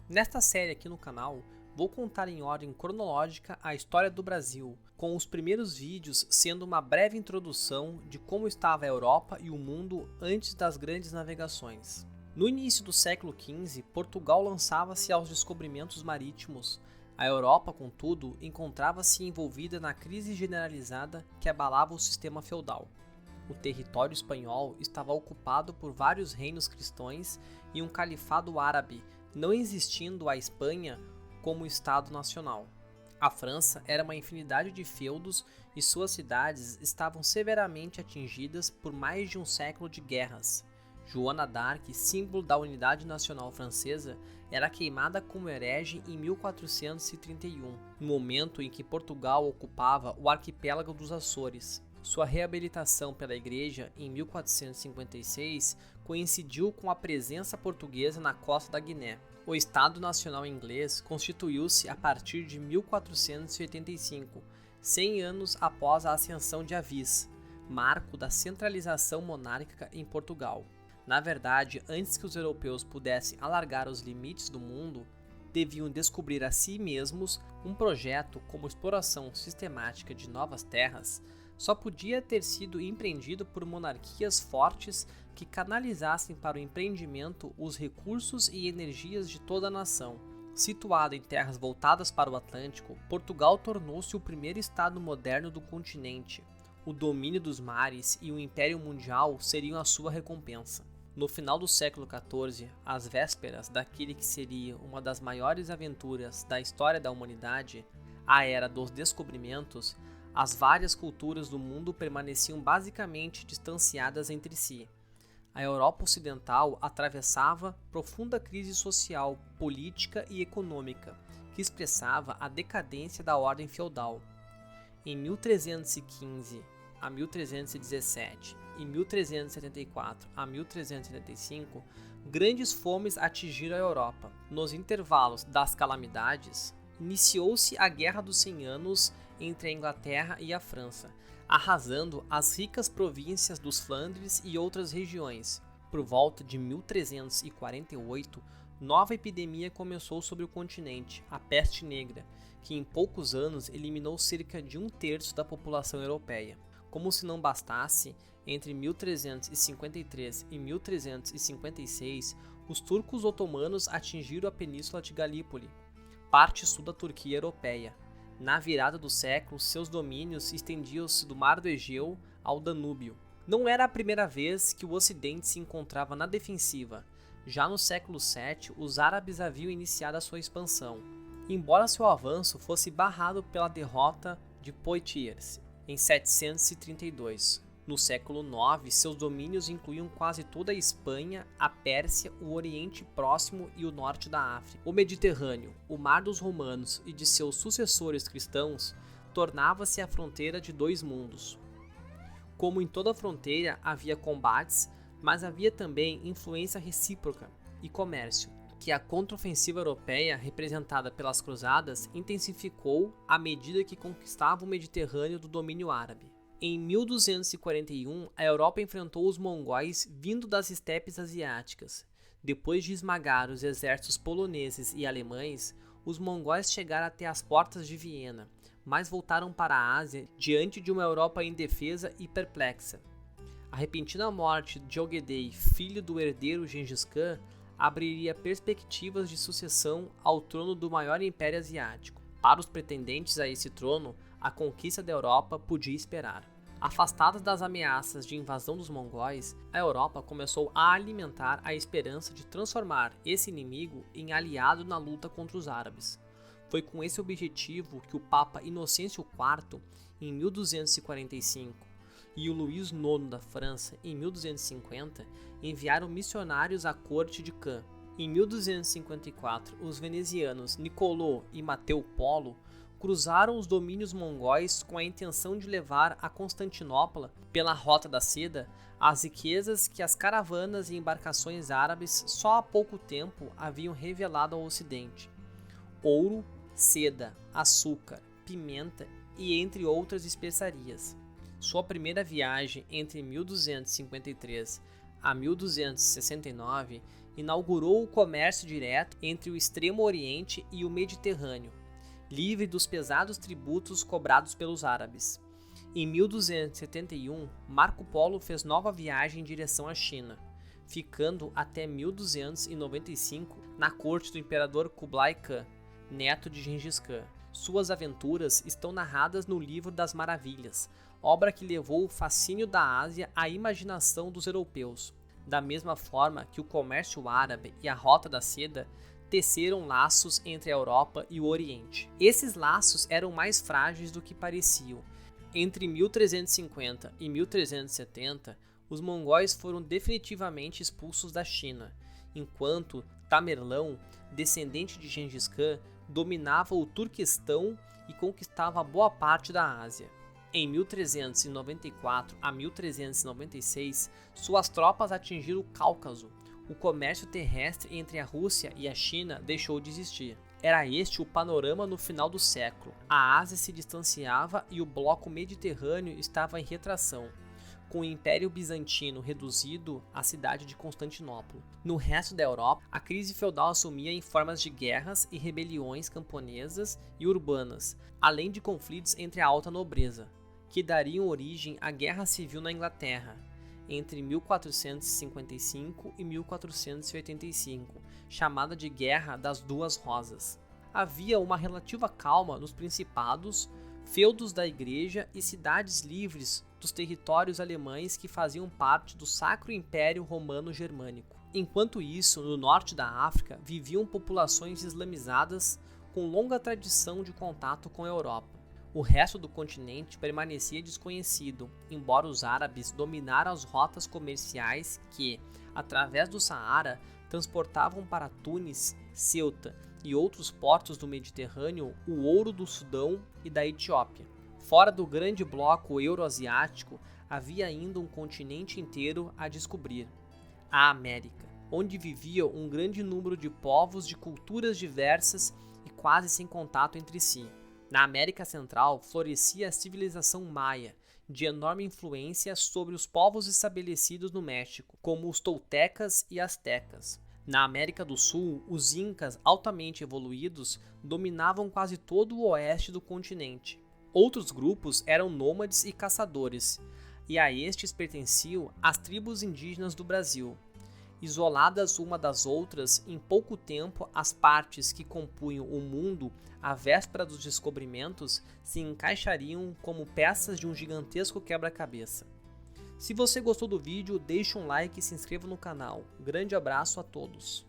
Nesta série aqui no canal, vou contar em ordem cronológica a história do Brasil, com os primeiros vídeos sendo uma breve introdução de como estava a Europa e o mundo antes das grandes navegações. No início do século XV, Portugal lançava-se aos descobrimentos marítimos. A Europa, contudo, encontrava-se envolvida na crise generalizada que abalava o sistema feudal. O território espanhol estava ocupado por vários reinos cristãos e um califado árabe, não existindo a Espanha como Estado nacional. A França era uma infinidade de feudos e suas cidades estavam severamente atingidas por mais de um século de guerras. Joana d'Arc, símbolo da unidade nacional francesa, era queimada como herege em 1431, no momento em que Portugal ocupava o arquipélago dos Açores. Sua reabilitação pela Igreja em 1456 coincidiu com a presença portuguesa na costa da Guiné. O Estado Nacional Inglês constituiu-se a partir de 1485, 100 anos após a ascensão de Avis, marco da centralização monárquica em Portugal. Na verdade, antes que os europeus pudessem alargar os limites do mundo, deviam descobrir a si mesmos. Um projeto como exploração sistemática de novas terras só podia ter sido empreendido por monarquias fortes que canalizassem para o empreendimento os recursos e energias de toda a nação. Situado em terras voltadas para o Atlântico, Portugal tornou-se o primeiro estado moderno do continente. O domínio dos mares e o Império Mundial seriam a sua recompensa. No final do século XIV, às vésperas daquele que seria uma das maiores aventuras da história da humanidade, a Era dos Descobrimentos, as várias culturas do mundo permaneciam basicamente distanciadas entre si. A Europa Ocidental atravessava profunda crise social, política e econômica, que expressava a decadência da ordem feudal. Em 1315 a 1317 e 1374 a 1375, grandes fomes atingiram a Europa. Nos intervalos das calamidades, iniciou-se a Guerra dos 100 Anos entre a Inglaterra e a França, arrasando as ricas províncias dos Flandres e outras regiões. Por volta de 1348, nova epidemia começou sobre o continente, a peste negra, que em poucos anos eliminou cerca de um terço da população europeia. Como se não bastasse, entre 1353 e 1356, os turcos otomanos atingiram a península de Galípoli, parte sul da Turquia europeia. Na virada do século, seus domínios estendiam-se do Mar do Egeu ao Danúbio. Não era a primeira vez que o Ocidente se encontrava na defensiva. Já no século VII, os árabes haviam iniciado a sua expansão, embora seu avanço fosse barrado pela derrota de Poitiers em 732. No século IX, seus domínios incluíam quase toda a Espanha, a Pérsia, o Oriente Próximo e o norte da África. O Mediterrâneo, o Mar dos Romanos e de seus sucessores cristãos, tornava-se a fronteira de dois mundos. Como em toda fronteira, havia combates, mas havia também influência recíproca e comércio, que a contraofensiva europeia, representada pelas cruzadas, intensificou à medida que conquistava o Mediterrâneo do domínio árabe. Em 1241, a Europa enfrentou os mongóis vindo das estepes asiáticas. Depois de esmagar os exércitos poloneses e alemães, os mongóis chegaram até as portas de Viena, mas voltaram para a Ásia diante de uma Europa indefesa e perplexa. A repentina morte de Ogedei, filho do herdeiro Gengis Khan, abriria perspectivas de sucessão ao trono do maior império asiático. Para os pretendentes a esse trono, a conquista da Europa podia esperar. Afastada das ameaças de invasão dos mongóis, a Europa começou a alimentar a esperança de transformar esse inimigo em aliado na luta contra os árabes. Foi com esse objetivo que o Papa Inocêncio IV, em 1245, e o Luís IX da França, em 1250, enviaram missionários à corte de Khan. Em 1254, os venezianos Niccolò e Matteo Polo cruzaram os domínios mongóis com a intenção de levar a Constantinopla, pela Rota da Seda, as riquezas que as caravanas e embarcações árabes só há pouco tempo haviam revelado ao Ocidente: ouro, seda, açúcar, pimenta e entre outras especiarias. Sua primeira viagem entre 1253 a 1269 inaugurou o comércio direto entre o Extremo Oriente e o Mediterrâneo, livre dos pesados tributos cobrados pelos árabes. Em 1271, Marco Polo fez nova viagem em direção à China, ficando até 1295 na corte do imperador Kublai Khan, neto de Gengis Khan. Suas aventuras estão narradas no Livro das Maravilhas, obra que levou o fascínio da Ásia à imaginação dos europeus, da mesma forma que o comércio árabe e a Rota da Seda teceram laços entre a Europa e o Oriente. Esses laços eram mais frágeis do que pareciam. Entre 1350 e 1370, os mongóis foram definitivamente expulsos da China, enquanto Tamerlão, descendente de Gengis Khan, dominava o Turquestão e conquistava boa parte da Ásia. Em 1394 a 1396, suas tropas atingiram o Cáucaso. O comércio terrestre entre a Rússia e a China deixou de existir. Era este o panorama no final do século. A Ásia se distanciava e o bloco mediterrâneo estava em retração, com o Império Bizantino reduzido à cidade de Constantinopla. No resto da Europa, a crise feudal assumia em formas de guerras e rebeliões camponesas e urbanas, além de conflitos entre a alta nobreza, que dariam origem à Guerra Civil na Inglaterra, entre 1455 e 1485, chamada de Guerra das Duas Rosas. Havia uma relativa calma nos principados, feudos da Igreja e cidades livres dos territórios alemães que faziam parte do Sacro Império Romano Germânico. Enquanto isso, no norte da África viviam populações islamizadas com longa tradição de contato com a Europa. O resto do continente permanecia desconhecido, embora os árabes dominaram as rotas comerciais que, através do Saara, transportavam para Tunis, Ceuta e outros portos do Mediterrâneo o ouro do Sudão e da Etiópia. Fora do grande bloco euroasiático, havia ainda um continente inteiro a descobrir: a América, onde vivia um grande número de povos de culturas diversas e quase sem contato entre si. Na América Central florescia a civilização maia, de enorme influência sobre os povos estabelecidos no México, como os toltecas e astecas. Na América do Sul, os incas altamente evoluídos dominavam quase todo o oeste do continente. Outros grupos eram nômades e caçadores, e a estes pertenciam as tribos indígenas do Brasil. Isoladas uma das outras, em pouco tempo as partes que compunham o mundo à véspera dos descobrimentos se encaixariam como peças de um gigantesco quebra-cabeça. Se você gostou do vídeo, deixe um like e se inscreva no canal. Grande abraço a todos!